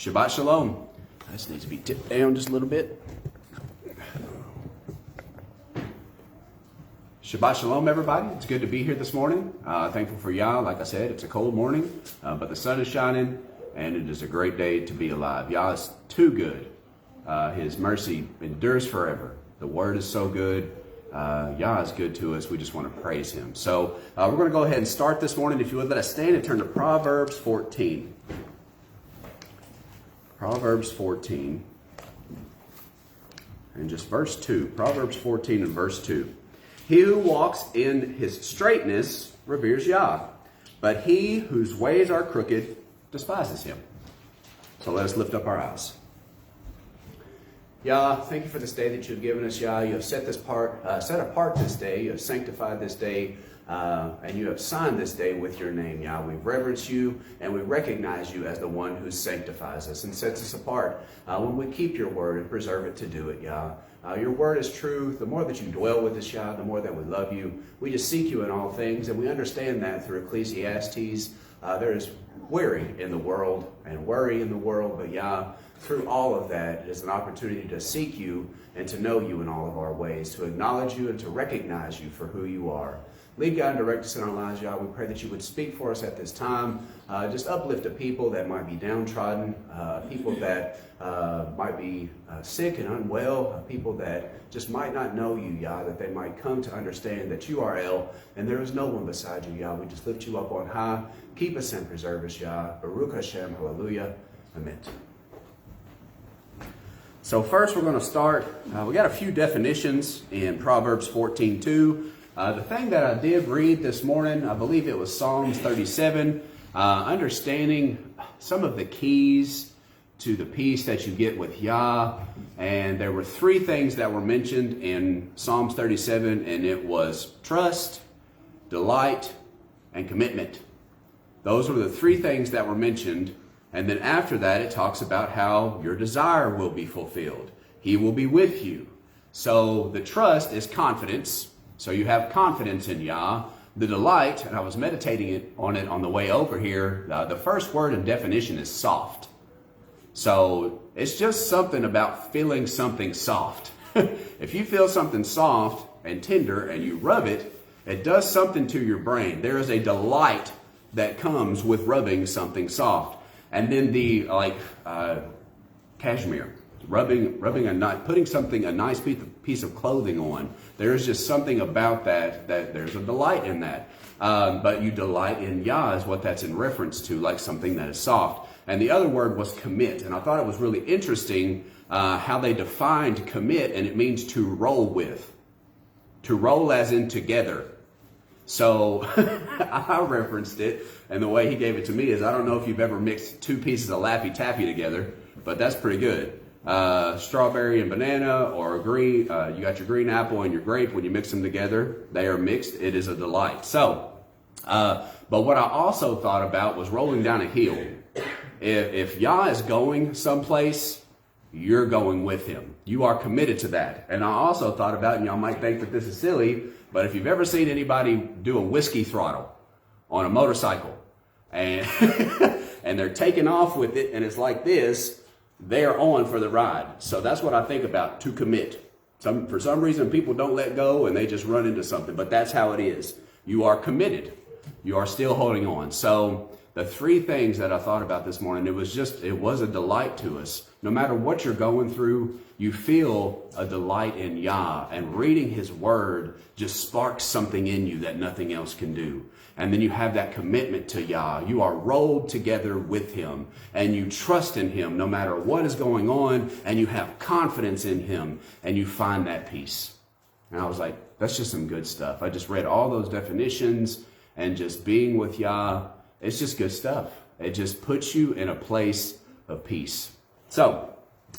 Shabbat Shalom. This needs to be tipped down just a little bit. Shabbat Shalom, everybody. It's good to be here this morning. Thankful for Yah. Like I said, it's a cold morning, but the sun is shining, and it is a great day to be alive. Yah is too good. His mercy endures forever. The word is so good. Yah is good to us. We just want to praise him. So we're going to go ahead and start this morning. If you would, let us stand and turn to Proverbs 14. Proverbs 14 and just verse 2. Proverbs 14 and verse 2. He who walks in his straightness reveres Yah, but he whose ways are crooked despises him. So let us lift up our eyes. Yah, thank you for this day that you've given us, Yah. You have set apart this day. You have sanctified this day, and you have signed this day with your name, Yah. We reverence you, and we recognize you as the one who sanctifies us and sets us apart when we keep your word and preserve it to do it, Yah. Your word is true. The more that you dwell with us, Yah, the more that we love you. We just seek you in all things, and we understand that through Ecclesiastes. There is weary in the world and worry in the world, but Yah, through all of that, it is an opportunity to seek you and to know you in all of our ways, to acknowledge you and to recognize you for who you are. Lead, God, and direct us in our lives, Yah. We pray that you would speak for us at this time. Just uplift a people that might be downtrodden, people that might be sick and unwell, people that just might not know you, Yah, that they might come to understand that you are El, and there is no one beside you, Yah. We just lift you up on high. Keep us and preserve us, Yah. Baruch Hashem, hallelujah, amen. So first we're going to start, we got a few definitions in Proverbs 14:2. The thing that I did read this morning, I believe it was Psalms 37, understanding some of the keys to the peace that you get with Yah. And there were three things that were mentioned in Psalms 37, and it was trust, delight, and commitment. Those were the three things that were mentioned. And then after that, it talks about how your desire will be fulfilled. He will be with you. So the trust is confidence. So you have confidence in Yah. The delight, and I was meditating on it on the way over here, the first word in definition is soft. So it's just something about feeling something soft. If you feel something soft and tender and you rub it, it does something to your brain. There is a delight that comes with rubbing something soft. And then the cashmere, putting a nice piece of clothing on. There's just something about that there's a delight in that. But you delight in Yah is what that's in reference to, like something that is soft. And the other word was commit. And I thought it was really interesting how they defined commit, and it means to roll with. To roll as in together. So I referenced it, and the way he gave it to me is, I don't know if you've ever mixed two pieces of Laffy Taffy together, but that's pretty good. Strawberry and banana, or green, you got your green apple and your grape. When you mix them together, they are mixed. It is a delight. So, but what I also thought about was rolling down a hill. If Yah is going someplace, you're going with him. You are committed to that. And I also thought about, and y'all might think that this is silly, but if you've ever seen anybody do a whiskey throttle on a motorcycle, and and they're taking off with it, and it's like this, they're on for the ride. So that's what I think about, to commit. For some reason, people don't let go, and they just run into something, but that's how it is. You are committed. You are still holding on. So the three things that I thought about this morning, it was a delight to us. No matter what you're going through, you feel a delight in Yah, and reading his word just sparks something in you that nothing else can do. And then you have that commitment to Yah. You are rolled together with him, and you trust in him no matter what is going on, and you have confidence in him, and you find that peace. And I was like, that's just some good stuff. I just read all those definitions, and just being with Yah, it's just good stuff. It just puts you in a place of peace. So,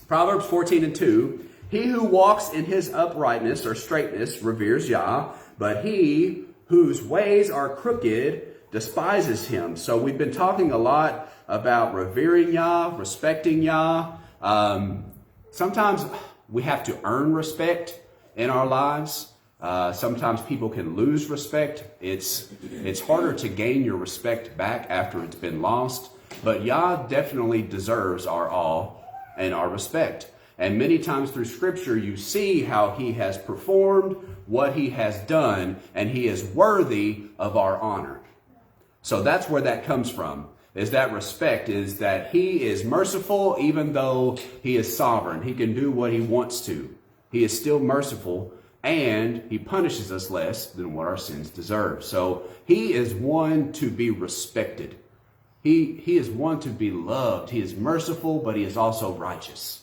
Proverbs 14:2, he who walks in his uprightness or straightness reveres Yah, but he whose ways are crooked despises him. So we've been talking a lot about revering Yah, respecting Yah. Sometimes we have to earn respect in our lives. Sometimes people can lose respect. It's harder to gain your respect back after it's been lost. But Yah definitely deserves our awe and our respect. And many times through Scripture, you see how he has performed, what he has done, and he is worthy of our honor. So that's where that comes from, is that respect, is that he is merciful even though he is sovereign. He can do what he wants to. He is still merciful, and he punishes us less than what our sins deserve. So he is one to be respected. He is one to be loved. He is merciful, but he is also righteous.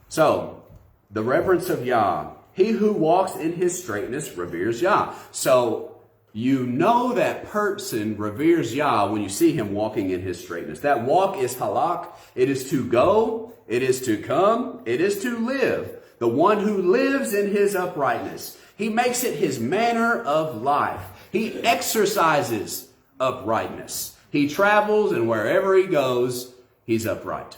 So, the reverence of Yah. He who walks in his straightness reveres Yah. So, you know that person reveres Yah when you see him walking in his straightness. That walk is halak. It is to go. It is to come. It is to live. The one who lives in his uprightness. He makes it his manner of life. He exercises uprightness. He travels, and wherever he goes, he's upright.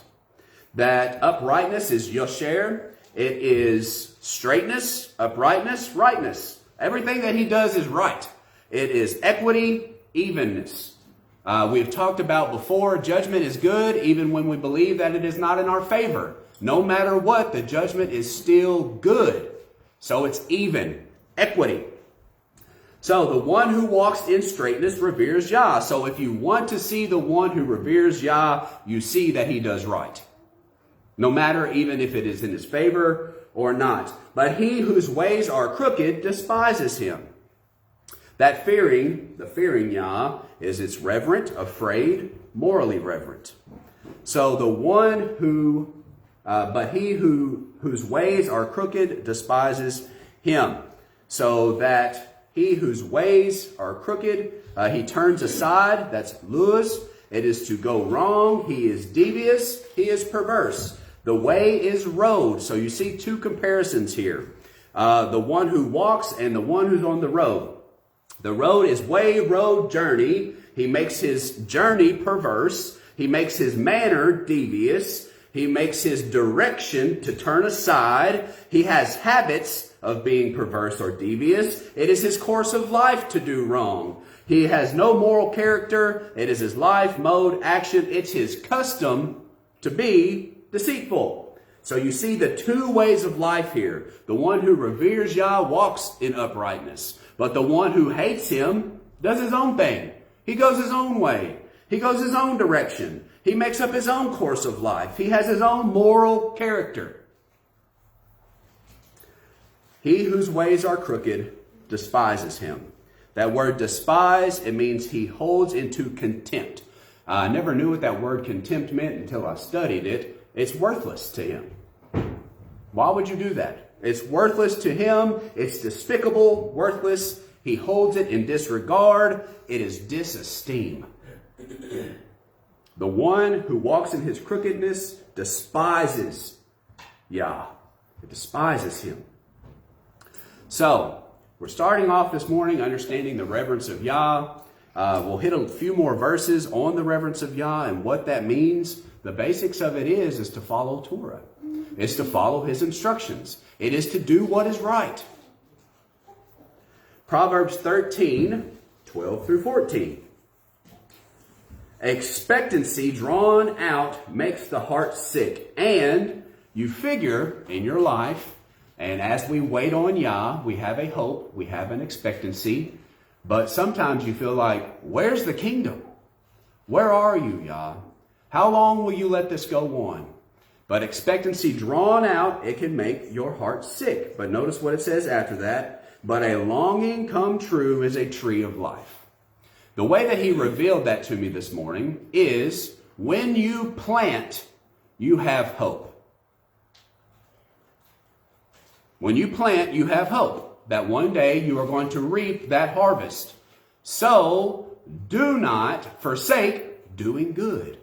That uprightness is yosher. It is straightness, uprightness, rightness. Everything that he does is right. It is equity, evenness. We've talked about before, judgment is good even when we believe that it is not in our favor. No matter what, the judgment is still good. So it's even, equity. So the one who walks in straightness reveres Yah. So if you want to see the one who reveres Yah, you see that he does right. No matter even if it is in his favor or not. But he whose ways are crooked despises him. That the fearing Yah, is it's reverent, afraid, morally reverent. So the one who, but he whose ways are crooked despises him. So that he whose ways are crooked, he turns aside. That's luz. It is to go wrong. He is devious. He is perverse. The way is road. So you see two comparisons here. The one who walks and the one who's on the road. The road is way, road, journey. He makes his journey perverse. He makes his manner devious. He makes his direction to turn aside. He has habits of being perverse or devious. It is his course of life to do wrong. He has no moral character. It is his life, mode, action. It's his custom to be deceitful. So you see the two ways of life here. The one who reveres Yah walks in uprightness. But the one who hates him does his own thing. He goes his own way. He goes his own direction. He makes up his own course of life. He has his own moral character. He whose ways are crooked despises him. That word despise, it means he holds into contempt. I never knew what that word contempt meant until I studied it. It's worthless to him. Why would you do that? It's worthless to him. It's despicable, worthless. He holds it in disregard. It is disesteem. The one who walks in his crookedness despises Yah. It despises him. So, we're starting off this morning understanding the reverence of Yah. We'll hit a few more verses on the reverence of Yah and what that means. The basics of it is to follow Torah. It's to follow his instructions. It is to do what is right. Proverbs 13, 12 through 14. Expectancy drawn out makes the heart sick. And you figure in your life, and as we wait on Yah, we have a hope, we have an expectancy. But sometimes you feel like, where's the kingdom? Where are you, Yah? How long will you let this go on? But expectancy drawn out, it can make your heart sick. But notice what it says after that. But a longing come true is a tree of life. The way that he revealed that to me this morning is when you plant, you have hope. When you plant, you have hope that one day you are going to reap that harvest. So do not forsake doing good.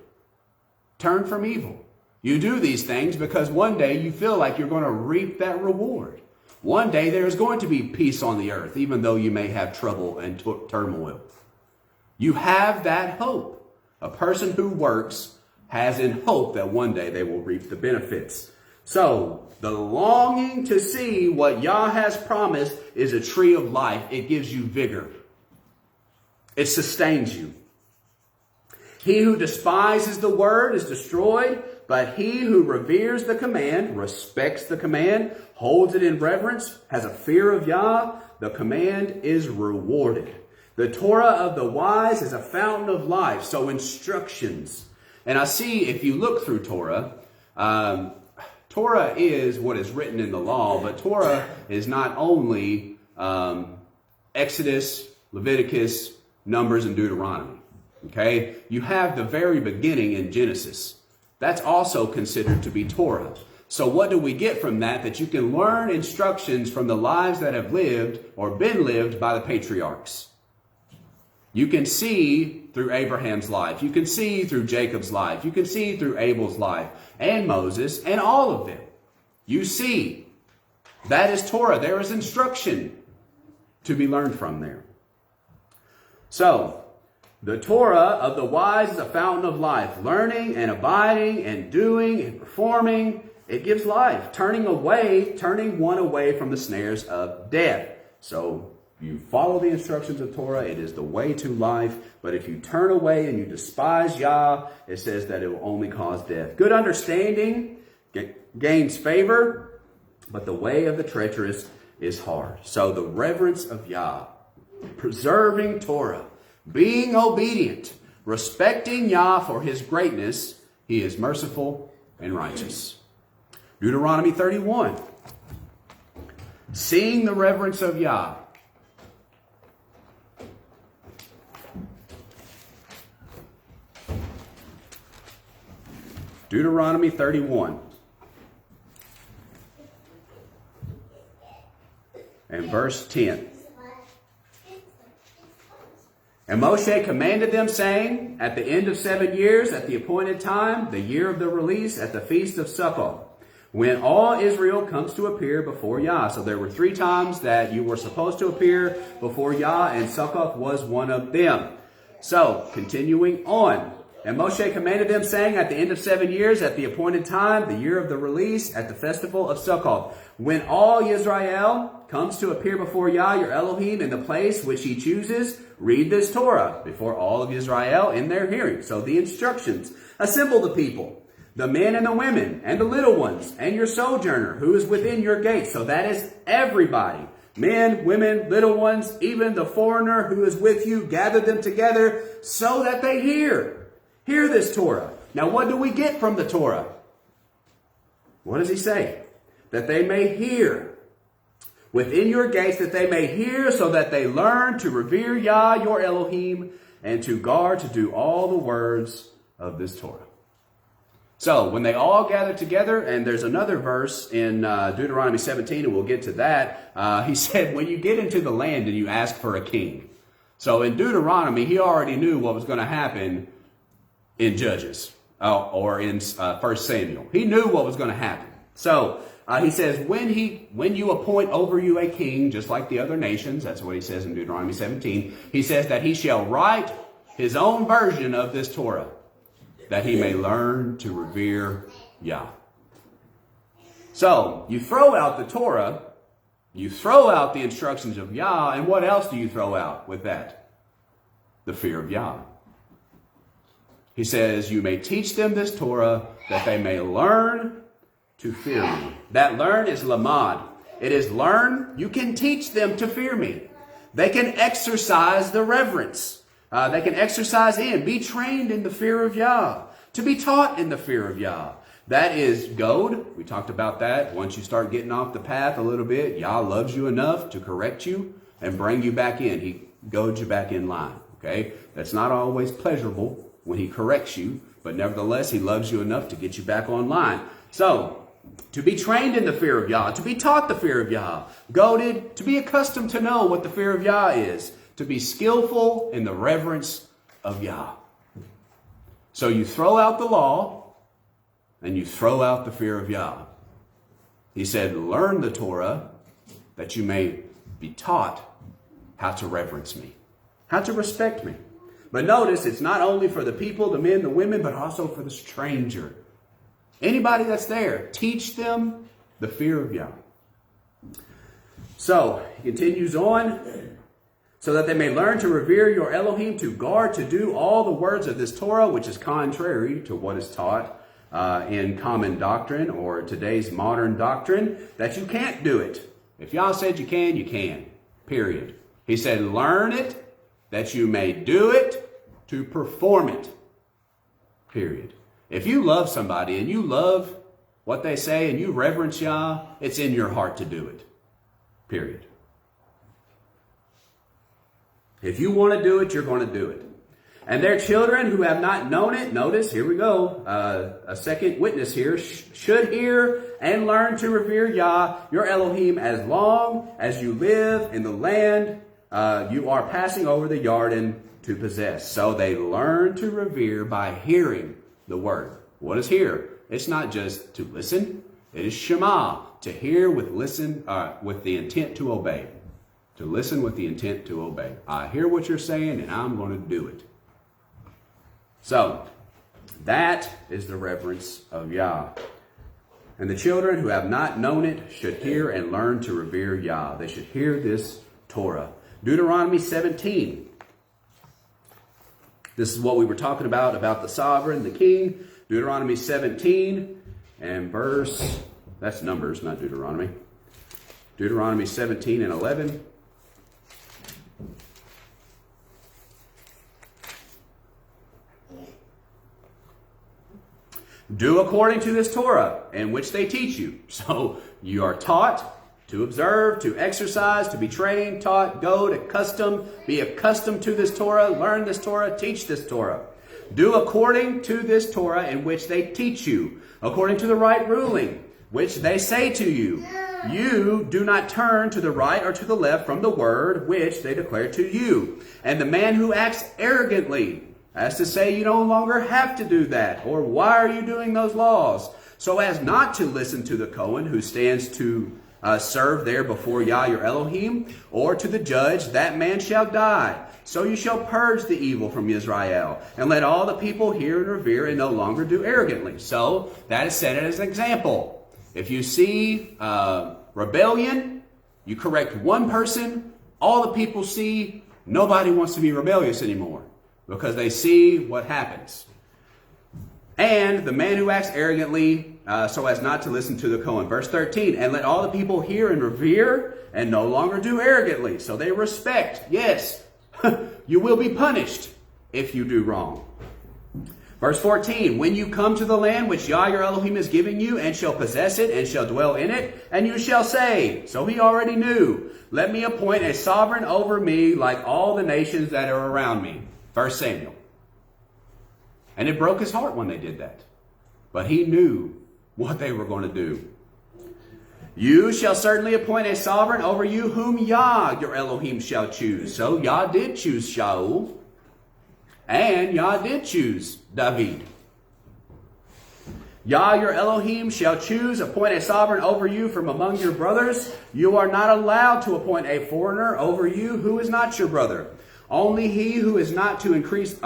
Turn from evil. You do these things because one day you feel like you're going to reap that reward. One day there is going to be peace on the earth, even though you may have trouble and turmoil. You have that hope. A person who works has in hope that one day they will reap the benefits. So the longing to see what Yah has promised is a tree of life. It gives you vigor. It sustains you. He who despises the word is destroyed, but he who reveres the command, respects the command, holds it in reverence, has a fear of Yah, the command is rewarded. The Torah of the wise is a fountain of life. So instructions. And I see if you look through Torah, Torah is what is written in the law, but Torah is not only Exodus, Leviticus, Numbers, and Deuteronomy. Okay? You have the very beginning in Genesis. That's also considered to be Torah. So what do we get from that? That you can learn instructions from the lives that have lived or been lived by the patriarchs. You can see through Abraham's life. You can see through Jacob's life. You can see through Abel's life and Moses and all of them. You see, that is Torah. There is instruction to be learned from there. So, the Torah of the wise is a fountain of life. Learning and abiding and doing and performing, it gives life. Turning one away from the snares of death. So, you follow the instructions of Torah, it is the way to life. But if you turn away and you despise Yah, it says that it will only cause death. Good understanding gains favor, but the way of the treacherous is hard. So the reverence of Yah, preserving Torah, being obedient, respecting Yah for his greatness, he is merciful and righteous. Deuteronomy 31. Seeing the reverence of Yah. Deuteronomy 31 and verse 10. And Moshe commanded them, saying, at the end of 7 years, at the appointed time, the year of the release, at the feast of Sukkot, when all Israel comes to appear before Yah. So there were 3 times that you were supposed to appear before Yah, and Sukkot was one of them. So, continuing on. And Moshe commanded them, saying, at the end of 7 years, at the appointed time, the year of the release, at the festival of Sukkot, when all Israel comes to appear before Yah, your Elohim, in the place which he chooses, read this Torah before all of Israel in their hearing. So the instructions. Assemble the people, the men and the women, and the little ones, and your sojourner who is within your gates. So that is everybody. Men, women, little ones, even the foreigner who is with you, gather them together so that they hear this Torah. Now, what do we get from the Torah? What does he say? That they may hear. Within your gates, that they may hear, so that they learn to revere Yah, your Elohim, and to guard, to do all the words of this Torah. So, when they all gather together, and there's another verse in Deuteronomy 17, and we'll get to that. He said, when you get into the land and you ask for a king. So, in Deuteronomy, he already knew what was going to happen in Judges or in 1 Samuel. He knew what was going to happen. So he says, when you appoint over you a king, just like the other nations, that's what he says in Deuteronomy 17, he says that he shall write his own version of this Torah, that he may learn to revere Yah. So you throw out the Torah, you throw out the instructions of Yah, and what else do you throw out with that? The fear of Yah. He says, you may teach them this Torah that they may learn to fear me. That learn is lamad. It is learn. You can teach them to fear me. They can exercise the reverence. They can exercise be trained in the fear of Yah. To be taught in the fear of Yah. That is goad. We talked about that. Once you start getting off the path a little bit, Yah loves you enough to correct you and bring you back in. He goads you back in line. Okay? That's not always pleasurable when he corrects you, but nevertheless, he loves you enough to get you back online. So, to be trained in the fear of Yah, to be taught the fear of Yah, goaded, to be accustomed to know what the fear of Yah is, to be skillful in the reverence of Yah. So you throw out the law, and you throw out the fear of Yah. He said, learn the Torah, that you may be taught how to reverence me, how to respect me. But notice, it's not only for the people, the men, the women, but also for the stranger. Anybody that's there, teach them the fear of Yah. So, he continues on. so that they may learn to revere your Elohim, to guard, to do all the words of this Torah, which is contrary to what is taught in common doctrine or today's modern doctrine, that you can't do it. If Yah said you can, period. He said, learn it, that you may do it, to perform it, period. If you love somebody and you love what they say and you reverence Yah, it's in your heart to do it, period. If you want to do it, you're going to do it. And their children who have not known it, notice, here we go, a second witness here, should hear and learn to revere Yah, your Elohim, as long as you live in the land you are passing over the Yarden to possess. So they learn to revere by hearing the word. What is hear? It's not just to listen. It is Shema, to hear with the intent to obey. To listen with the intent to obey. I hear what you're saying and I'm going to do it. So, that is the reverence of Yah. And the children who have not known it should hear and learn to revere Yah. They should hear this Torah. Deuteronomy 17. This is what we were talking about the sovereign, the king. Deuteronomy 17 and verse, that's Numbers, not Deuteronomy. Deuteronomy 17 and 11. Do according to this Torah in which they teach you. So you are taught to observe, to exercise, to be trained, taught, go to custom, be accustomed to this Torah, learn this Torah, teach this Torah. Do according to this Torah in which they teach you, according to the right ruling, which they say to you. You do not turn to the right or to the left from the word which they declare to you. And the man who acts arrogantly, as to say you no longer have to do that, or why are you doing those laws? So as not to listen to the Cohen who stands to serve there before Yah your Elohim, or to the judge, that man shall die. So you shall purge the evil from Israel, and let all the people hear and revere, and no longer do arrogantly. So that is set as an example. If you see rebellion, you correct one person, all the people see nobody wants to be rebellious anymore, because they see what happens. And the man who acts arrogantly, so as not to listen to the Cohen. Verse 13, and let all the people hear and revere, and no longer do arrogantly. So they respect. Yes, you will be punished if you do wrong. Verse 14, when you come to the land which Yah your Elohim is giving you, and shall possess it, and shall dwell in it, and you shall say, so he already knew, let me appoint a sovereign over me like all the nations that are around me. 1 Samuel. And it broke his heart when they did that. But he knew what they were going to do. You shall certainly appoint a sovereign over you whom Yah your Elohim shall choose. So Yah did choose Shaul. And Yah did choose David. Yah your Elohim shall choose, appoint a sovereign over you from among your brothers. You are not allowed to appoint a foreigner over you who is not your brother. Only he is not to increase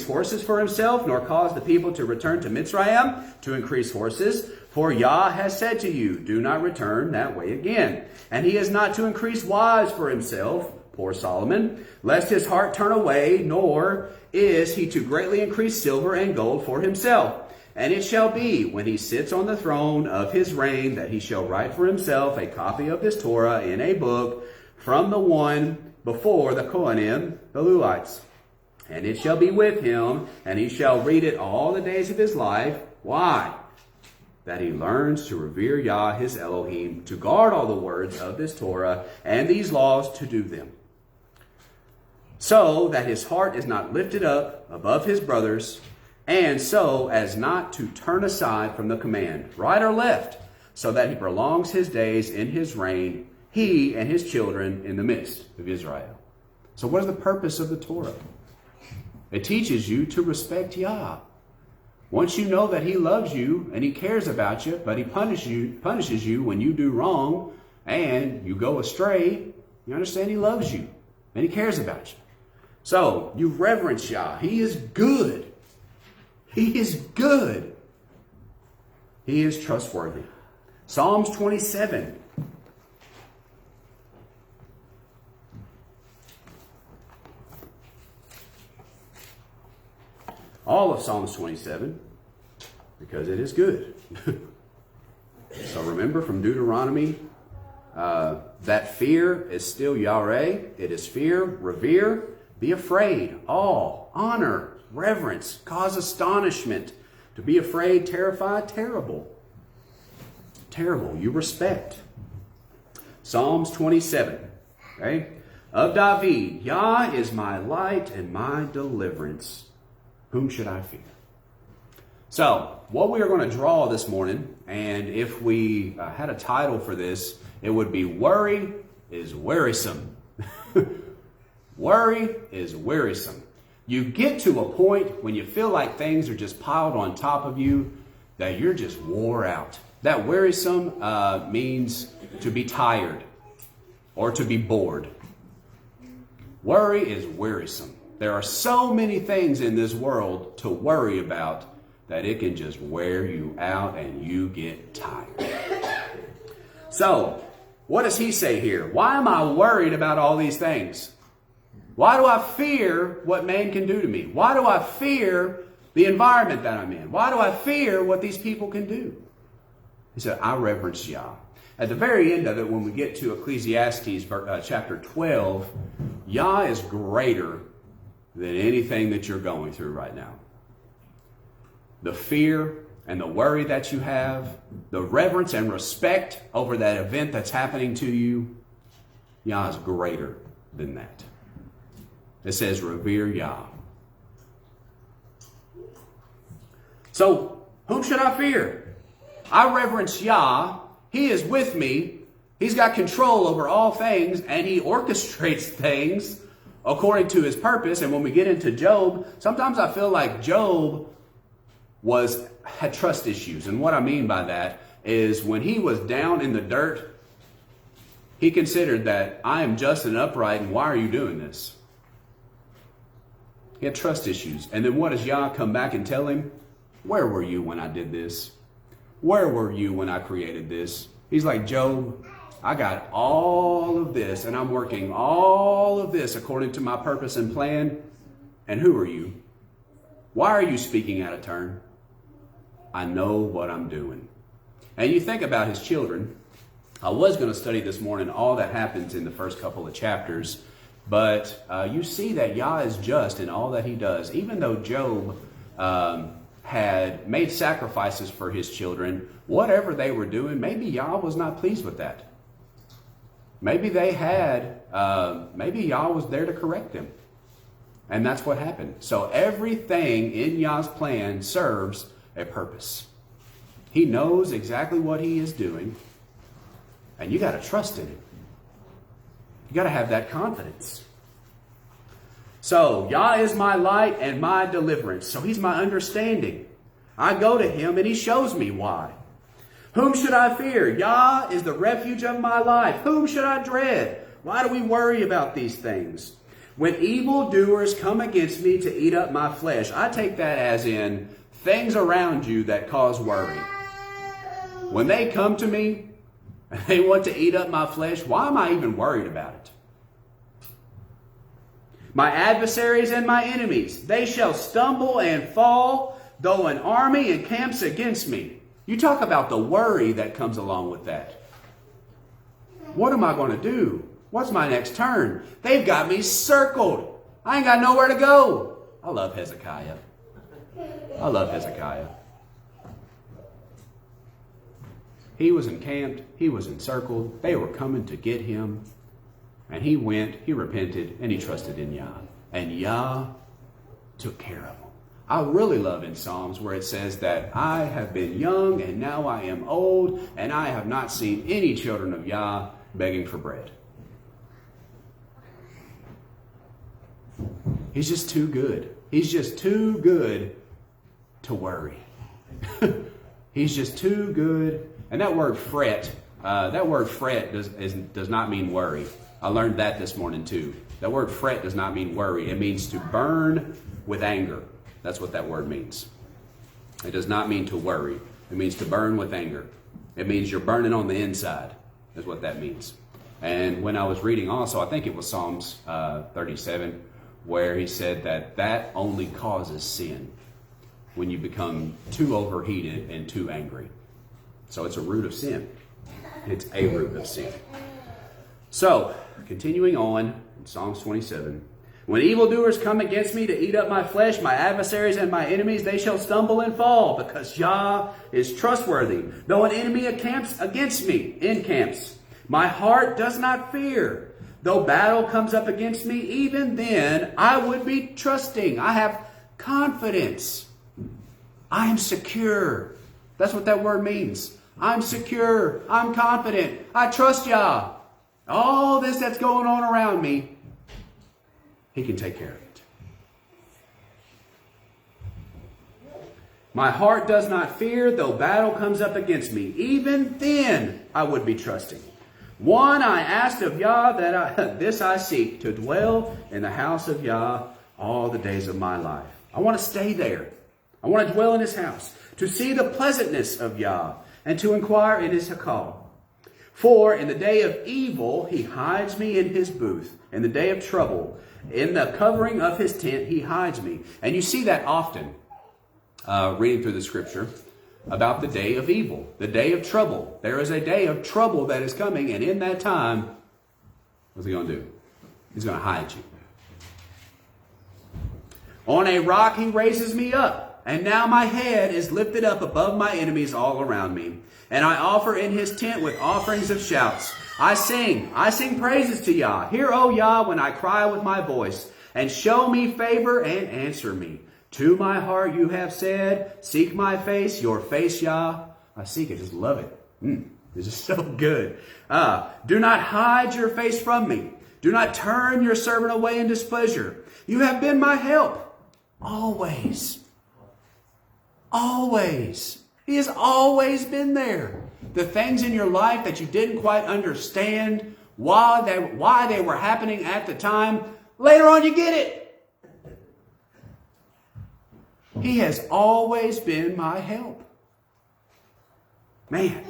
horses for himself, nor cause the people to return to Mitzrayim to increase horses. For Yah has said to you, do not return that way again. And he is not to increase wives for himself, poor Solomon, lest his heart turn away, nor is he to greatly increase silver and gold for himself. And it shall be, when he sits on the throne of his reign, that he shall write for himself a copy of this Torah in a book from the one before the Kohanim, the Levites. And it shall be with him, and he shall read it all the days of his life. Why? That he learns to revere Yah his Elohim, to guard all the words of this Torah and these laws, to do them. So that his heart is not lifted up above his brothers, and so as not to turn aside from the command, right or left, so that he prolongs his days in his reign, he and his children in the midst of Israel. So what is the purpose of the Torah? It teaches you to respect Yah. Once you know that he loves you and he cares about you, but he punishes you when you do wrong and you go astray, you understand he loves you and he cares about you. So you reverence Yah. He is good. He is good. He is trustworthy. Psalms 27. all of Psalms 27, because it is good. So remember from Deuteronomy, that fear is still yareh. It is fear, revere, be afraid, awe, honor, reverence, cause astonishment. To be afraid, terrified, terrible. Terrible, you respect. Psalms 27, okay? Of David, Yah is my light and my deliverance. Whom should I fear? So, what we are going to draw this morning, and if we had a title for this, it would be Worry is Wearisome. Worry is wearisome. You get to a point when you feel like things are just piled on top of you, that you're just wore out. That wearisome means to be tired or to be bored. Worry is wearisome. There are so many things in this world to worry about that it can just wear you out and you get tired. So, what does he say here? Why am I worried about all these things? Why do I fear what man can do to me? Why do I fear the environment that I'm in? Why do I fear what these people can do? He said, I reverence Yah. At the very end of it, when we get to Ecclesiastes chapter 12, Yah is greater than anything that you're going through right now. The fear and the worry that you have, the reverence and respect over that event that's happening to you, Yah is greater than that. It says, revere Yah. So, whom should I fear? I reverence Yah. He is with me. He's got control over all things, and he orchestrates things according to his purpose. And when we get into Job, sometimes I feel like Job had trust issues. And what I mean by that is when he was down in the dirt, he considered that I am just and upright, and why are you doing this? He had trust issues. And then what does Yah come back and tell him? Where were you when I did this? Where were you when I created this? He's like, Job, I got all of this, and I'm working all of this according to my purpose and plan. And who are you? Why are you speaking out of turn? I know what I'm doing. And you think about his children. I was going to study this morning all that happens in the first couple of chapters, but you see that Yah is just in all that he does. Even though Job had made sacrifices for his children, whatever they were doing, maybe Yah was not pleased with that. Maybe maybe Yah was there to correct them. And that's what happened. So everything in Yah's plan serves a purpose. He knows exactly what he is doing, and you got to trust in him. You got to have that confidence. So, Yah is my light and my deliverance. So he's my understanding. I go to him and he shows me why. Whom should I fear? Yah is the refuge of my life. Whom should I dread? Why do we worry about these things? When evildoers come against me to eat up my flesh, I take that as in things around you that cause worry. When they come to me and they want to eat up my flesh, why am I even worried about it? My adversaries and my enemies, they shall stumble and fall, though an army encamps against me. You talk about the worry that comes along with that. What am I going to do? What's my next turn? They've got me circled. I ain't got nowhere to go. I love Hezekiah. I love Hezekiah. He was encamped. He was encircled. They were coming to get him. And he went, he repented, and he trusted in Yah. And Yah took care of him. I really love in Psalms where it says that I have been young and now I am old, and I have not seen any children of Yah begging for bread. He's just too good. He's just too good to worry. He's just too good. And that word fret does not mean worry. I learned that this morning too. That word fret does not mean worry. It means to burn with anger. That's what that word means. It does not mean to worry. It means to burn with anger. It means you're burning on the inside. Is what that means. And when I was reading also, I think it was Psalms 37, where he said that only causes sin. when you become too overheated and too angry. So it's a root of sin. It's a root of sin. So, continuing on in Psalms 27. When evildoers come against me to eat up my flesh, my adversaries and my enemies, they shall stumble and fall, because Yah is trustworthy. Though an enemy encamps against me, my heart does not fear. Though battle comes up against me, even then I would be trusting. I have confidence. I am secure. That's what that word means. I'm secure. I'm confident. I trust Yah. All this that's going on around me, He can take care of it. My heart does not fear, though battle comes up against me. Even then I would be trusting. One I asked of Yah, this I seek, to dwell in the house of Yah all the days of my life. I want to stay there. I want to dwell in His house, to see the pleasantness of Yah, and to inquire in His Hakal. For in the day of evil He hides me in His booth. In the day of trouble, in the covering of His tent, He hides me. And you see that often, reading through the scripture, about the day of evil, the day of trouble. There is a day of trouble that is coming, and in that time, what's He going to do? He's going to hide you. On a rock He raises me up, and now my head is lifted up above my enemies all around me. And I offer in His tent with offerings of shouts. I sing praises to Yah. Hear, O Yah, when I cry with my voice, and show me favor and answer me. To my heart you have said, seek my face, your face, Yah. I seek it, just love it. This is so good. Do not hide your face from me. Do not turn your servant away in displeasure. You have been my help. Always. Always. He has always been there. The things in your life that you didn't quite understand why they were happening at the time, later on you get it. He has always been my help. Man.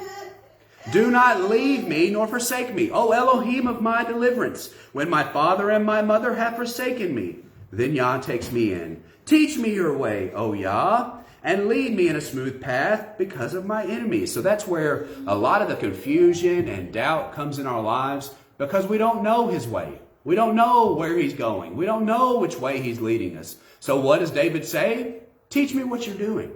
Do not leave me nor forsake me, O Elohim of my deliverance. When my father and my mother have forsaken me, then Yah takes me in. Teach me your way, O Yah, and lead me in a smooth path because of my enemies. So that's where a lot of the confusion and doubt comes in our lives, because we don't know His way. We don't know where He's going. We don't know which way He's leading us. So what does David say? Teach me what you're doing.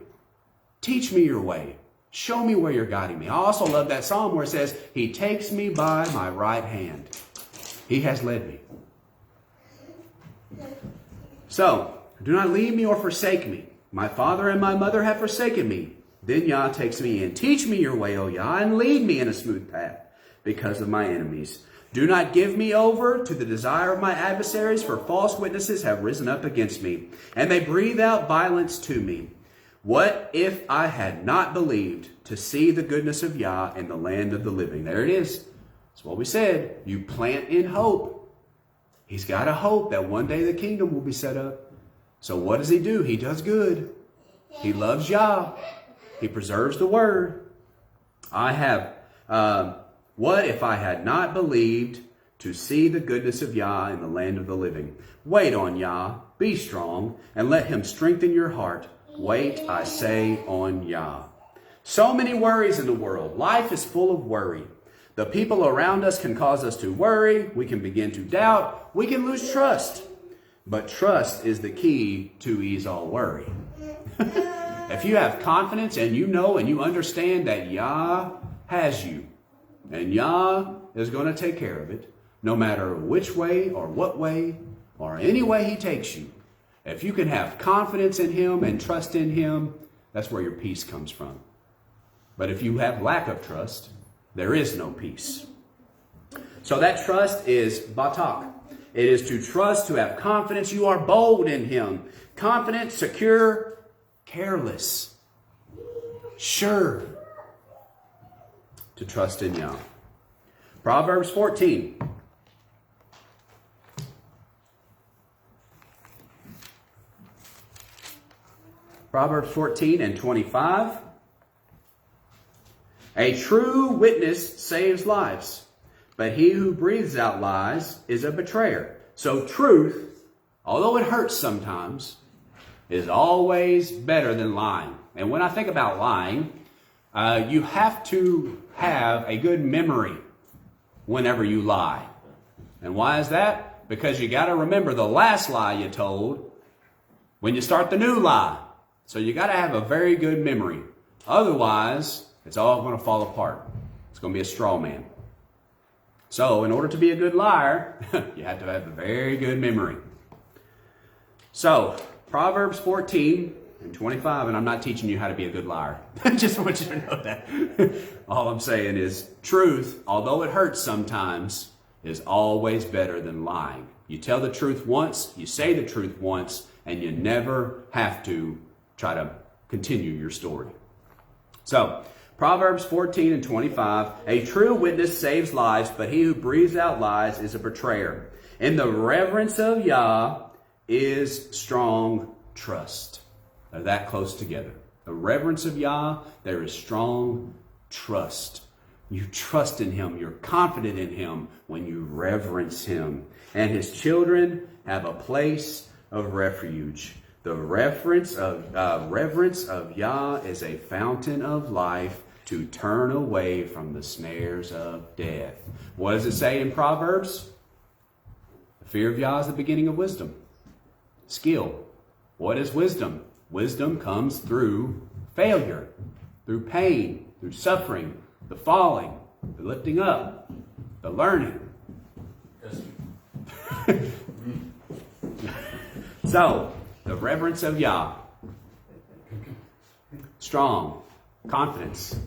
Teach me your way. Show me where you're guiding me. I also love that psalm where it says, He takes me by my right hand. He has led me. So, do not leave me or forsake me. My father and my mother have forsaken me. Then Yah takes me in. Teach me your way, O Yah, and lead me in a smooth path because of my enemies. Do not give me over to the desire of my adversaries, for false witnesses have risen up against me, and they breathe out violence to me. What if I had not believed to see the goodness of Yah in the land of the living? There it is. That's what we said. You plant in hope. He's got a hope that one day the kingdom will be set up. So what does He do? He does good. He loves Yah. He preserves the word. What if I had not believed to see the goodness of Yah in the land of the living? Wait on Yah, be strong, and let Him strengthen your heart. Wait, I say, on Yah. So many worries in the world. Life is full of worry. The people around us can cause us to worry. We can begin to doubt. We can lose trust. But trust is the key to ease all worry. If you have confidence and you know and you understand that Yah has you, and Yah is going to take care of it, no matter which way or what way or any way He takes you. If you can have confidence in Him and trust in Him, that's where your peace comes from. But if you have lack of trust, there is no peace. So that trust is batak. It is to trust, to have confidence. You are bold in Him. Confident, secure, careless, sure. To trust in Yah. Proverbs 14. Proverbs 14 and 25. A true witness saves lives, but he who breathes out lies is a betrayer. So truth, although it hurts sometimes, is always better than lying. And when I think about lying, you have to have a good memory whenever you lie. And why is that? Because you got to remember the last lie you told when you start the new lie. So you got to have a very good memory. Otherwise, it's all going to fall apart. It's going to be a straw man. So in order to be a good liar, you have to have a very good memory. So Proverbs 14 and 25, and I'm not teaching you how to be a good liar. I just want you to know that. All I'm saying is truth, although it hurts sometimes, is always better than lying. You tell the truth once, you say the truth once, and you never have to try to continue your story. So, Proverbs 14 and 25, a true witness saves lives, but he who breathes out lies is a betrayer. In the reverence of Yah is strong trust. They're that close together. The reverence of Yah, there is strong trust. You trust in him. You're confident in him when you reverence him. And his children have a place of refuge. The reverence of Yah is a fountain of life to turn away from the snares of death. What does it say in Proverbs? The fear of Yah is the beginning of wisdom. Skill. What is wisdom? Wisdom comes through failure, through pain, through suffering, the falling, the lifting up, the learning. So, the reverence of Yah. Strong. Confidence.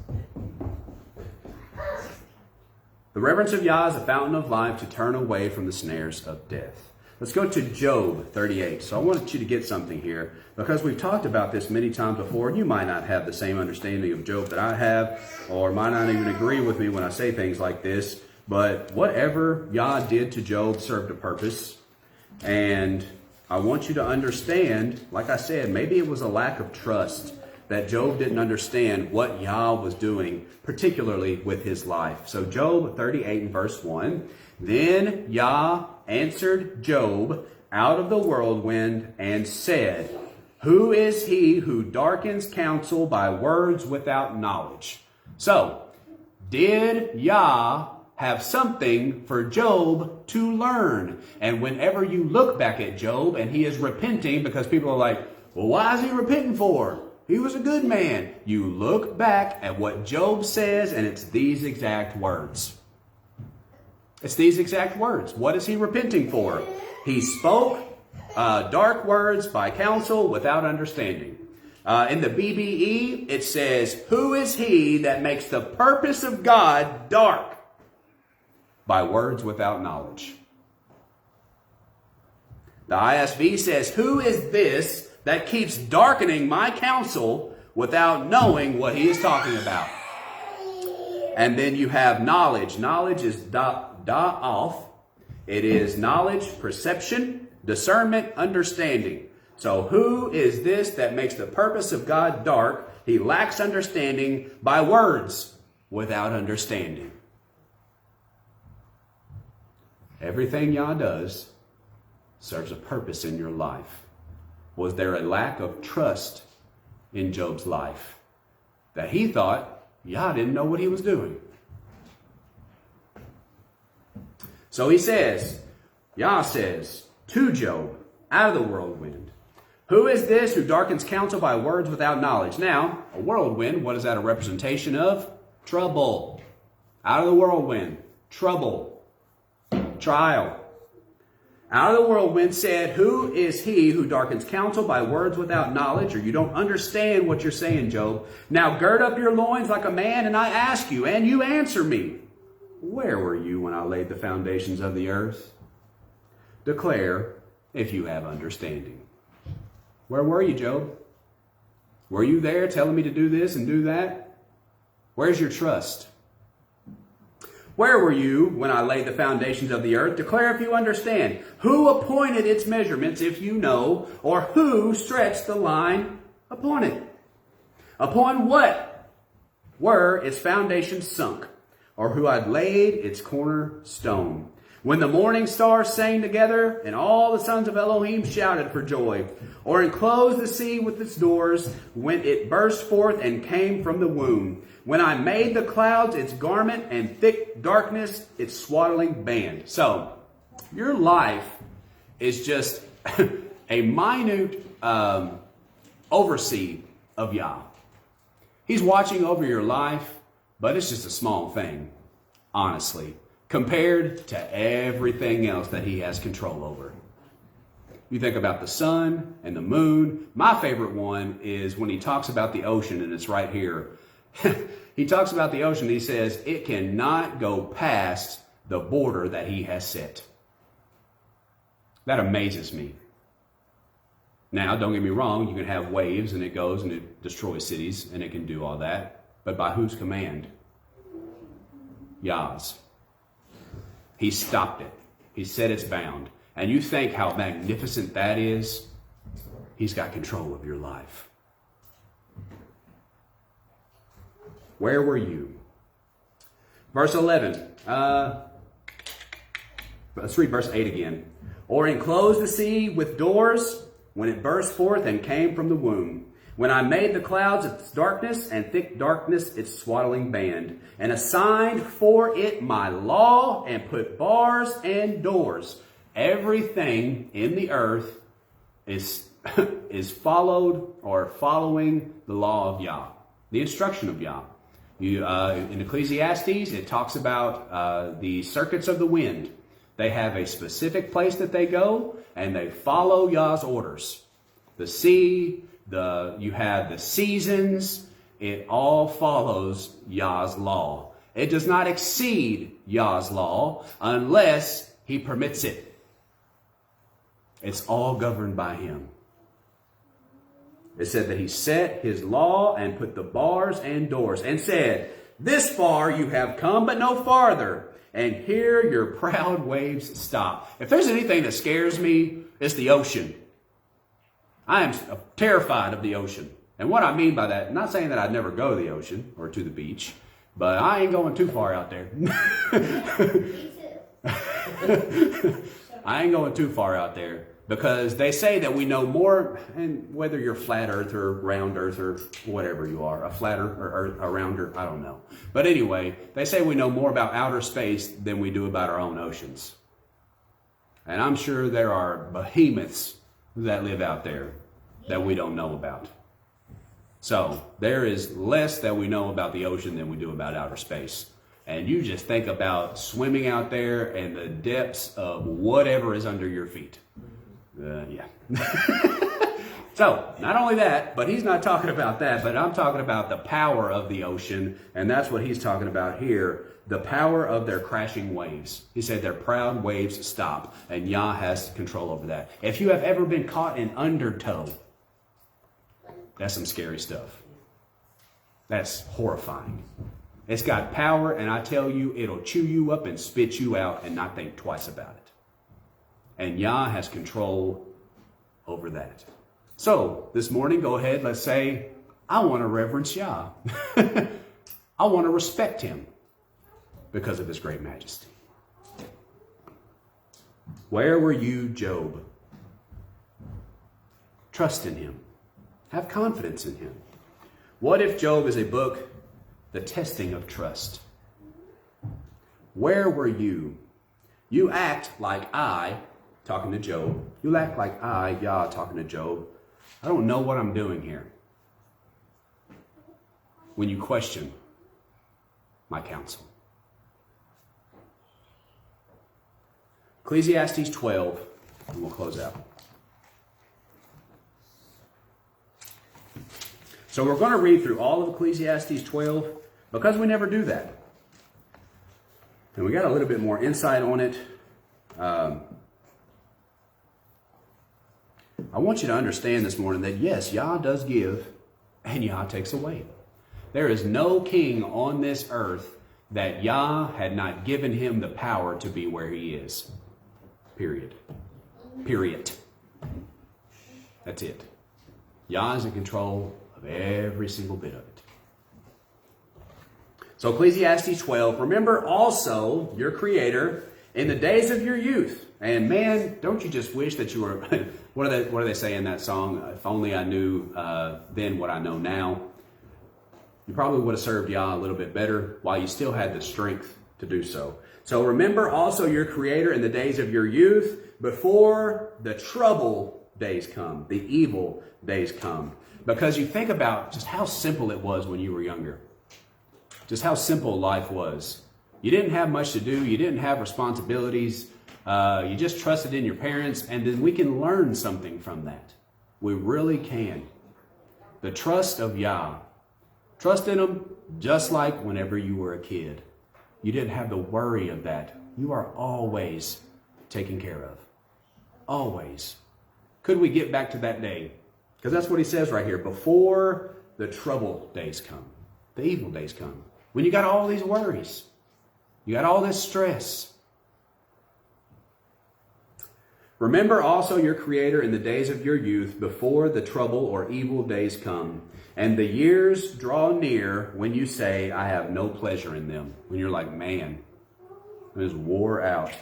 The reverence of Yah is a fountain of life to turn away from the snares of death. Let's go to Job 38. So I want you to get something here, because we've talked about this many times before. You might not have the same understanding of Job that I have, or might not even agree with me when I say things like this. But whatever Yah did to Job served a purpose. And I want you to understand, like I said, maybe it was a lack of trust that Job didn't understand what Yah was doing, particularly with his life. So Job 38 and verse 1, then Yah answered Job out of the whirlwind and said, who is he who darkens counsel by words without knowledge? So, did Yah have something for Job to learn? And whenever you look back at Job and he is repenting, because people are like, well, why is he repenting for? He was a good man. You look back at what Job says, and it's these exact words. It's these exact words. What is he repenting for? He spoke dark words by counsel without understanding. In the BBE, it says, who is he that makes the purpose of God dark? By words without knowledge. The ISV says, who is this that keeps darkening my counsel without knowing what he is talking about? And then you have knowledge. Knowledge is da'af. It is knowledge, perception, discernment, understanding. So who is this that makes the purpose of God dark? He lacks understanding by words without understanding. Everything Yah does serves a purpose in your life. Was there a lack of trust in Job's life? That he thought Yah didn't know what he was doing. So he says, Yah says to Job, out of the whirlwind, who is this who darkens counsel by words without knowledge? Now, a whirlwind, what is that a representation of? Trouble. Out of the whirlwind, trouble, trial. Out of the whirlwind said, who is he who darkens counsel by words without knowledge? Or you don't understand what you're saying, Job. Now gird up your loins like a man, and I ask you, and you answer me. Where were you when I laid the foundations of the earth? Declare if you have understanding. Where were you, Job? Were you there telling me to do this and do that? Where's your trust? Where were you when I laid the foundations of the earth? Declare if you understand. Who appointed its measurements, if you know, or who stretched the line upon it? Upon what were its foundations sunk, or who had laid its cornerstone? When the morning stars sang together, and all the sons of Elohim shouted for joy, or enclosed the sea with its doors, when it burst forth and came from the womb, when I made the clouds its garment, and thick darkness its swaddling band. So, your life is just a minute oversee of Yah. He's watching over your life, but it's just a small thing, honestly, compared to everything else that he has control over. You think about the sun and the moon. My favorite one is when he talks about the ocean, and it's right here. He talks about the ocean. He says it cannot go past the border that he has set. That amazes me. Now, don't get me wrong. You can have waves and it goes and it destroys cities and it can do all that. But by whose command? Yah's. He stopped it. He said it's bound. And you think how magnificent that is? He's got control of your life. Where were you? Verse 11. Let's read verse 8 again. Or enclose the sea with doors when it burst forth and came from the womb. When I made the clouds its darkness and thick darkness its swaddling band, and assigned for it my law and put bars and doors. Everything in the earth is followed or following the law of Yah, the instruction of Yah. In Ecclesiastes, it talks about the circuits of the wind. They have a specific place that they go, and they follow Yah's orders. The sea, you have the seasons. It all follows Yah's law. It does not exceed Yah's law unless he permits it. It's all governed by him. It said that he set his law and put the bars and doors and said, this far you have come, but no farther. And here your proud waves stop. If there's anything that scares me, it's the ocean. I am terrified of the ocean. And what I mean by that, I'm not saying that I'd never go to the ocean or to the beach, but I ain't going too far out there. I ain't going too far out there. Because they say that we know more, and whether you're flat earth or round earth or whatever you are, a flatter or a rounder, I don't know. But anyway, they say we know more about outer space than we do about our own oceans. And I'm sure there are behemoths that live out there that we don't know about. So there is less that we know about the ocean than we do about outer space. And you just think about swimming out there and the depths of whatever is under your feet. Yeah. So, not only that, but he's not talking about that, but I'm talking about the power of the ocean, and that's what he's talking about here, the power of their crashing waves. He said their proud waves stop, and Yah has control over that. If you have ever been caught in undertow, that's some scary stuff. That's horrifying. It's got power, and I tell you, it'll chew you up and spit you out and not think twice about it. And Yah has control over that. So, this morning, go ahead, let's say, I want to reverence Yah. I want to respect him because of his great majesty. Where were you, Job? Trust in him. Have confidence in him. What if Job is a book, the testing of trust? Where were you? You act like I, talking to Job. You act like I, Yah, talking to Job. I don't know what I'm doing here. When you question my counsel. Ecclesiastes 12, and we'll close out. So we're going to read through all of Ecclesiastes 12 because we never do that. And we got a little bit more insight on it. I want you to understand this morning that yes, Yah does give and Yah takes away. There is no king on this earth that Yah had not given him the power to be where he is. Period. Period. That's it. Yah is in control of every single bit of it. So Ecclesiastes 12, remember also your Creator In the days of your youth. And man, don't you just wish that you were, what do they say in that song? If only I knew then what I know now. You probably would have served Yah a little bit better while you still had the strength to do so. So remember also your Creator in the days of your youth, before the trouble days come, the evil days come. Because you think about just how simple it was when you were younger. Just how simple life was. You didn't have much to do. You didn't have responsibilities. You just trusted in your parents. And then we can learn something from that. We really can. The trust of Yah. Trust in Him just like whenever you were a kid. You didn't have the worry of that. You are always taken care of. Always. Could we get back to that day? Because that's what he says right here. Before the trouble days come. The evil days come. When you got all these worries. You got all this stress. Remember also your Creator in the days of your youth, before the trouble or evil days come, and the years draw near when you say, I have no pleasure in them. When you're like, man, it is wore out.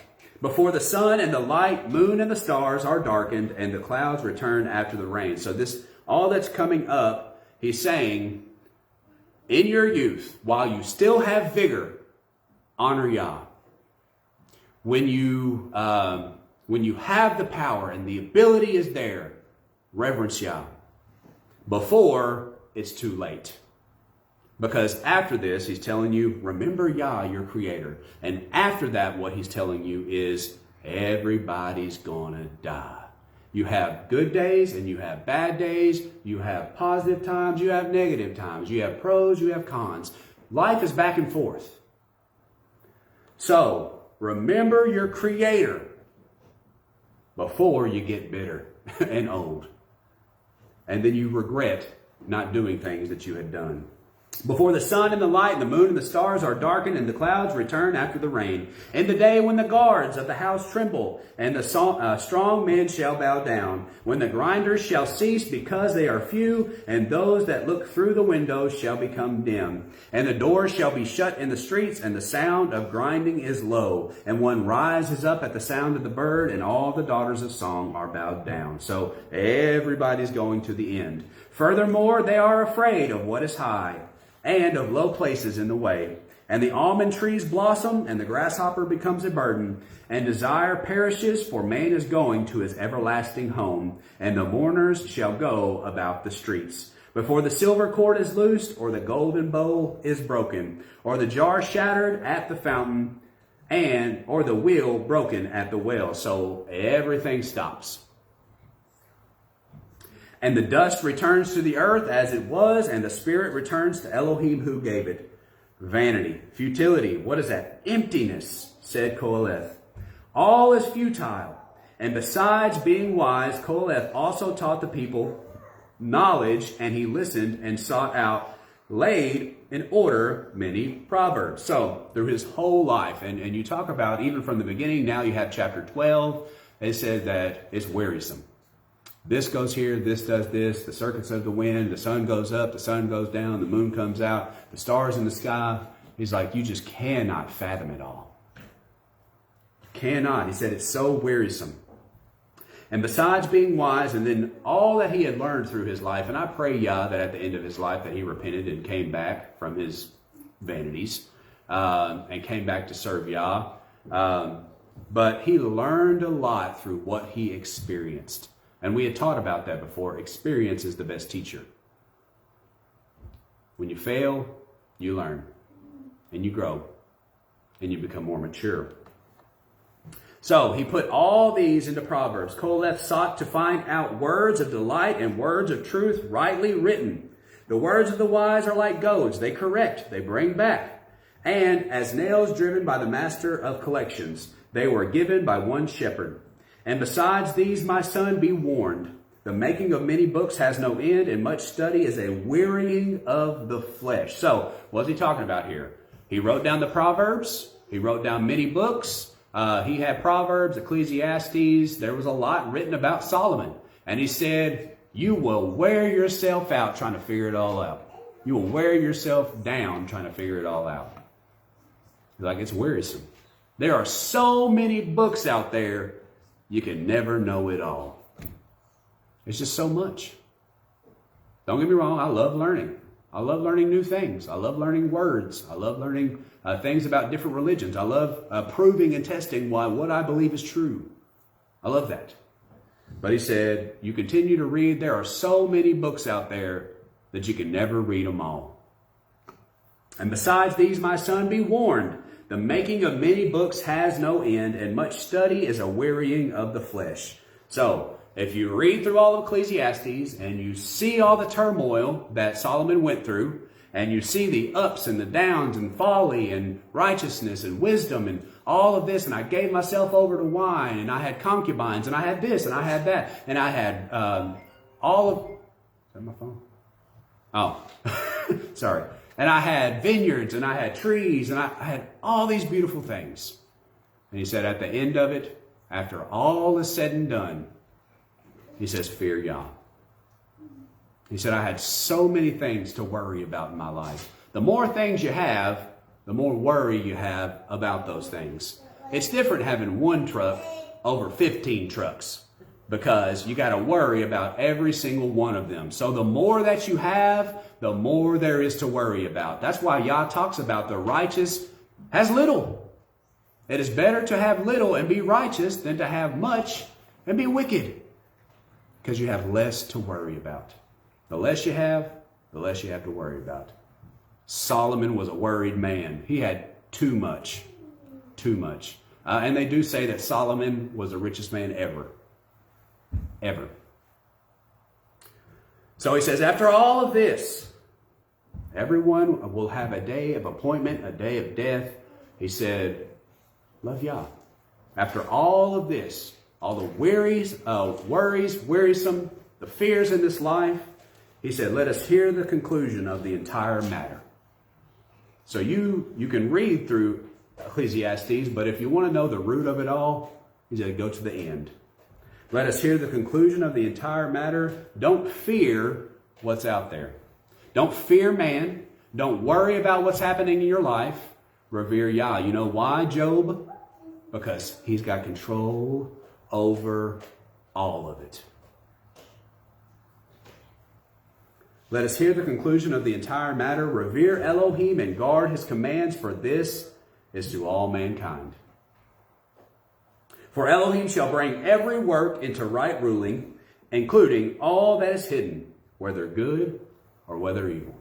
Before the sun and the light, moon and the stars are darkened, and the clouds return after the rain. So this, all that's coming up, he's saying, in your youth, while you still have vigor, honor Yah. When you have the power and the ability is there, reverence Yah. Before it's too late. Because after this, he's telling you, remember Yah, your Creator. And after that, what he's telling you is, everybody's gonna die. You have good days and you have bad days. You have positive times, you have negative times. You have pros, you have cons. Life is back and forth. So, remember your Creator before you get bitter and old. And then you regret not doing things that you had done. Before the sun and the light and the moon and the stars are darkened and the clouds return after the rain. In the day when the guards of the house tremble and the strong men shall bow down. When the grinders shall cease because they are few, and those that look through the windows shall become dim. And the doors shall be shut in the streets, and the sound of grinding is low. And one rises up at the sound of the bird, and all the daughters of song are bowed down. So everybody's going to the end. Furthermore, they are afraid of what is high, and of low places in the way. And the almond trees blossom, and the grasshopper becomes a burden, and desire perishes, for man is going to his everlasting home, and the mourners shall go about the streets. Before the silver cord is loosed, or the golden bowl is broken, or the jar shattered at the fountain, or the wheel broken at the well. So everything stops. And the dust returns to the earth as it was, and the spirit returns to Elohim who gave it. Vanity, futility, what is that? Emptiness, said Qoheleth. All is futile. And besides being wise, Qoheleth also taught the people knowledge, and he listened and sought out, laid in order many proverbs. So through his whole life, and you talk about even from the beginning, now you have chapter 12, they said that it's wearisome. This goes here, this does this, the circuits of the wind, the sun goes up, the sun goes down, the moon comes out, the stars in the sky. He's like, you just cannot fathom it all. Cannot. He said it's so wearisome. And besides being wise, and then all that he had learned through his life, and I pray, Yah, that at the end of his life that he repented and came back from his vanities and came back to serve Yah. But he learned a lot through what he experienced. And we had taught about that before. Experience is the best teacher. When you fail, you learn. And you grow. And you become more mature. So he put all these into Proverbs. Qoheleth sought to find out words of delight and words of truth rightly written. The words of the wise are like goads. They correct. They bring back. And as nails driven by the master of collections, they were given by one shepherd. And besides these, my son, be warned. The making of many books has no end, and much study is a wearying of the flesh. So, what's he talking about here? He wrote down the Proverbs. He wrote down many books. He had Proverbs, Ecclesiastes. There was a lot written about Solomon. And he said, you will wear yourself out trying to figure it all out. You will wear yourself down trying to figure it all out. Like, it's wearisome. There are so many books out there, you can never know it all. It's just so much. Don't get me wrong, I love learning. I love learning new things. I love learning words. I love learning things about different religions. I love proving and testing why what I believe is true. I love that. But he said, you continue to read. There are so many books out there that you can never read them all. And besides these, my son, be warned. The making of many books has no end, and much study is a wearying of the flesh. So, if you read through all of Ecclesiastes and you see all the turmoil that Solomon went through, and you see the ups and the downs and folly and righteousness and wisdom and all of this, and I gave myself over to wine, and I had concubines, and I had this, and I had that, and I had all of... Is that my phone? Oh, sorry. And I had vineyards, and I had trees, and I had all these beautiful things. And he said at the end of it, after all is said and done, he says, fear Yah. He said, I had so many things to worry about in my life. The more things you have, the more worry you have about those things. It's different having one truck over 15 trucks because you got to worry about every single one of them. So the more that you have, the more there is to worry about. That's why Yah talks about the righteous has little. It is better to have little and be righteous than to have much and be wicked, because you have less to worry about. The less you have, the less you have to worry about. Solomon was a worried man. He had too much. Too much. And they do say that Solomon was the richest man ever. Ever. So he says, after all of this, everyone will have a day of appointment, a day of death. He said, love Yah. After all of this, all the worries, wearisome, the fears in this life, he said, let us hear the conclusion of the entire matter. So you can read through Ecclesiastes, but if you want to know the root of it all, he said, go to the end. Let us hear the conclusion of the entire matter. Don't fear what's out there. Don't fear man. Don't worry about what's happening in your life. Revere Yah. You know why, Job? Because he's got control over all of it. Let us hear the conclusion of the entire matter. Revere Elohim and guard his commands, for this is to all mankind. For Elohim shall bring every work into right ruling, including all that is hidden, whether good or whether evil.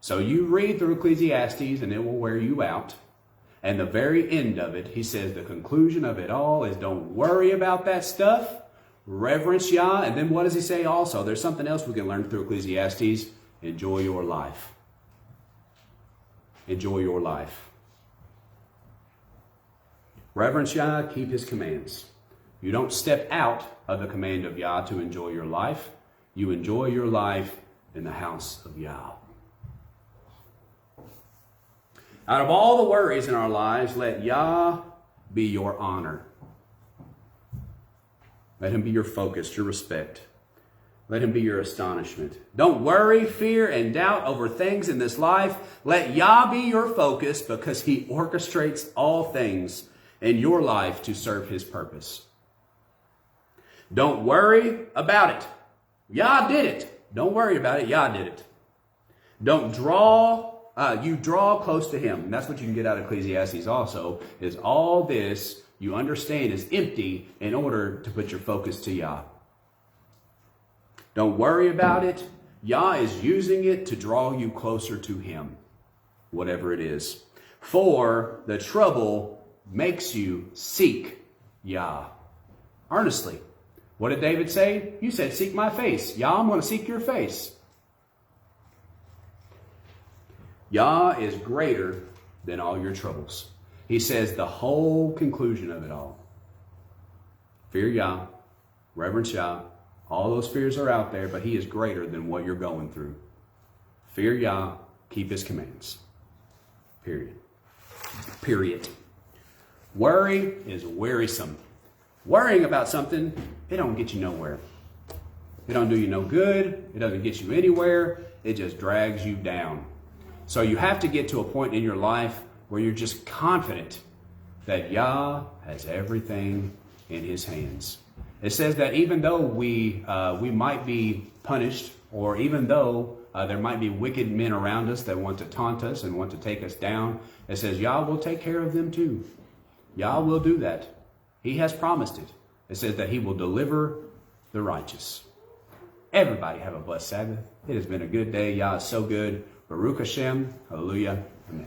So you read through Ecclesiastes and it will wear you out. And the very end of it, he says the conclusion of it all is don't worry about that stuff. Reverence Yah. And then what does he say also? There's something else we can learn through Ecclesiastes. Enjoy your life. Enjoy your life. Reverence Yah, keep his commands. You don't step out of the command of Yah to enjoy your life. You enjoy your life in the house of Yah. Out of all the worries in our lives, let Yah be your honor. Let him be your focus, your respect. Let him be your astonishment. Don't worry, fear, and doubt over things in this life. Let Yah be your focus, because he orchestrates all things in your life to serve his purpose. Don't worry about it. Yah did it. Don't worry about it. Yah did it. Don't you draw close to him. And that's what you can get out of Ecclesiastes also, is all this you understand is empty in order to put your focus to Yah. Don't worry about it. Yah is using it to draw you closer to him, whatever it is. For the trouble makes you seek Yah earnestly. What did David say? You said, seek my face. Yah, I'm going to seek your face. Yah is greater than all your troubles. He says the whole conclusion of it all. Fear Yah, reverence Yah. All those fears are out there, but he is greater than what you're going through. Fear Yah, keep his commands. Period. Period. Worry is wearisome. Worrying about something, it don't get you nowhere. It don't do you no good. It doesn't get you anywhere. It just drags you down. So you have to get to a point in your life where you're just confident that Yah has everything in his hands. It says that even though we might be punished, or even though there might be wicked men around us that want to taunt us and want to take us down, it says Yah will take care of them too. Yah will do that. He has promised it. It says that he will deliver the righteous. Everybody have a blessed Sabbath. It has been a good day. Yah is so good. Baruch Hashem. Hallelujah. Amen.